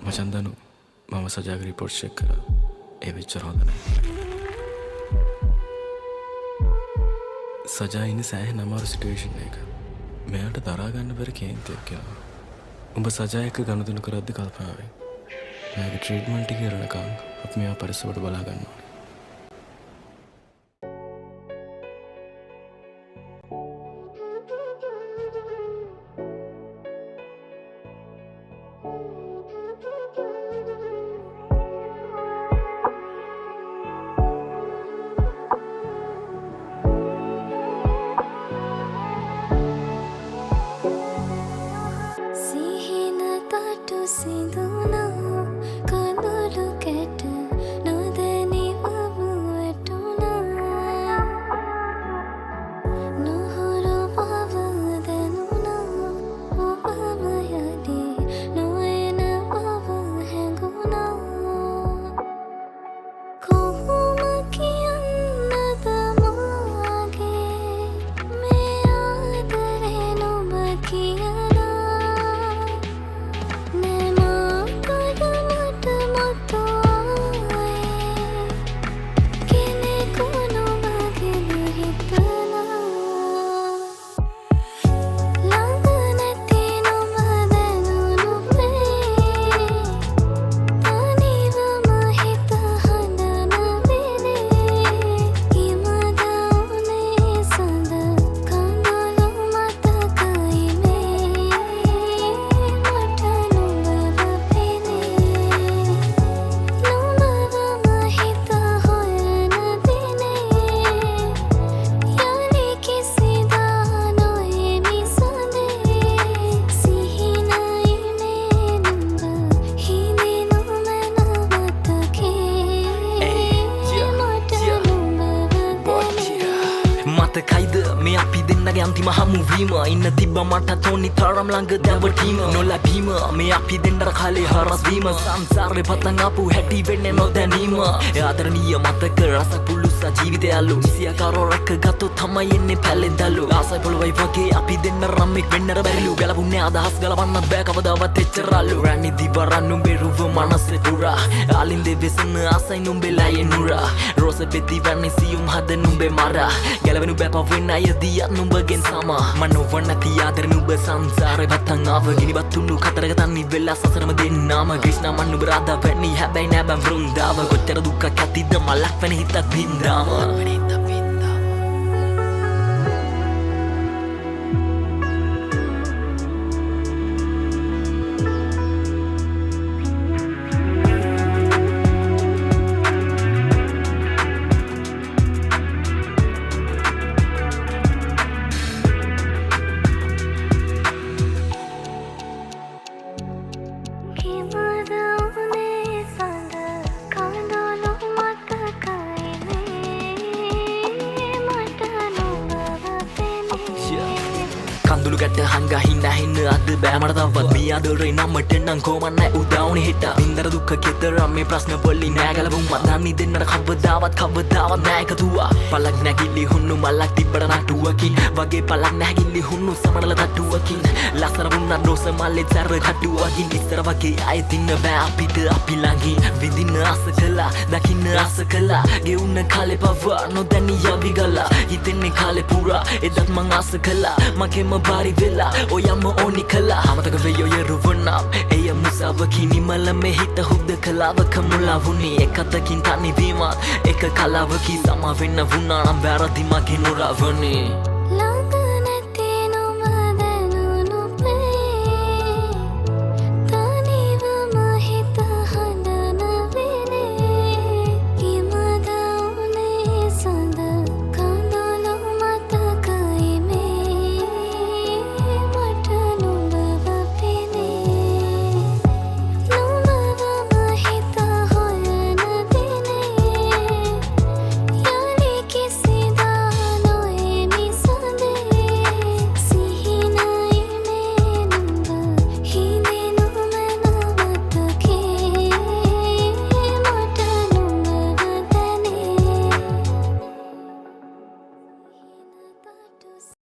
මචන් දනු මම සජාගේ report check කරා. ඒ වෙච්චර හොඳ නැහැ. සජා ඉන්නේ සෑහෙන අමාරු සිටුේෂන් එකක. මෙයාට දරා ගන්න බැරි කේන්තියක් එනවා. උඹ සජා එක්ක ගනුදෙනු කරද්දි කල්පනා වෙයි. මෙයාගේ ට්‍රීට්මන්ට් එක කරනකම් අපි මෙයා පරිස්සමට බලා ගන්න ඕනේ. මේ අපි දෙන්නගේ අන්තිම හමුවීම ඉන්න තිබ්බ මට තෝනි තරම් ළඟ දැවටීම නොලැබීම මේ අපි දෙන්නට කාලේ හරස්වීම සංසාරේ පතන් ආපු හැටි වෙන්නේ නොදැනීම ආදරණීය මතක රස පුළුස ජීවිතය අලු සියාකාරෝ රැක ගත්තොත් තමයි එන්නේ පැලෙන්දලු ආසයි පොළොවයි වගේ අපි දෙන්න රම්මෙක් වෙන්නර බැරිලු ගැලපුන්නේ අදහස් ගලවන්න බෑ කවදාවත් එච්චරලු රැණි දිවරන් නුඹේ රුව මනසේ පුරා ආලින්දේ වෙසන ආසයි නුඹේ ලයේ නුරා රෝස පෙති වන්නේ සියුම් හද නුඹේ මරා ගැලවෙනු බෑ පවෙන්න අයදියක් නුඹගෙන් සමා මනෝවන්න නැති ආදර නුඹ සංසාරේ වත්තන් ආව ගිනිබත් තුන්නු කතරක තන්නි වෙලා සසරම දෙන්නාම ක්‍රිෂ්ණා මන් නුඹ රාදා වැනි හැබැයි නෑ බම් වෘන්දාව කොච්චර දුක්ඛ ඇතිද මලක් වෙන හිතක් බින්දාම කඳුළු ගැට හංගා හින්න හින්න අද බෑ මට තවත් මේ ආදරේ නමට නම් කොහොමද නැහැ උදාවුනේ හිට වින්දර දුක්ඛ කෙතර මේ ප්‍රශ්න වලින් නෑ ගලවුම් මදන්නේ දෙන්නට කවදාවත් නෑ එකතුවා පළක් නැගිලි හුන්නු මලක් තිබ්බට නටුවකින් වගේ පළක් නැගිලි හුන්නු සමනල තට්ටුවකින් ලස්සන වුණා රෝස මල්ලේ තර කටුවකින් ඉස්සර වගේ ආයෙත් ඉන්න බෑ අපිට අපි ළඟින් විඳින්න ආස කළා දකින්න ආස කළා ගෙවුන්න කාලේ පව නොදැනී යවි ගලා හිතෙන්නේ කාලේ පුරා එදත් මං ආස කළා මගේම බාරි වෙලා ඔයම ඕනි කළා අමතක වෙයි ඔය රුවනම් එය මුසාවකි නිමල මේ හිත හුද්ද කලාවක මුලා වුණේ එකතකින් තනි වීමත් එක කලාවකි සම වෙන්න වුණා නම් වැරදි මගේ නුරවනේ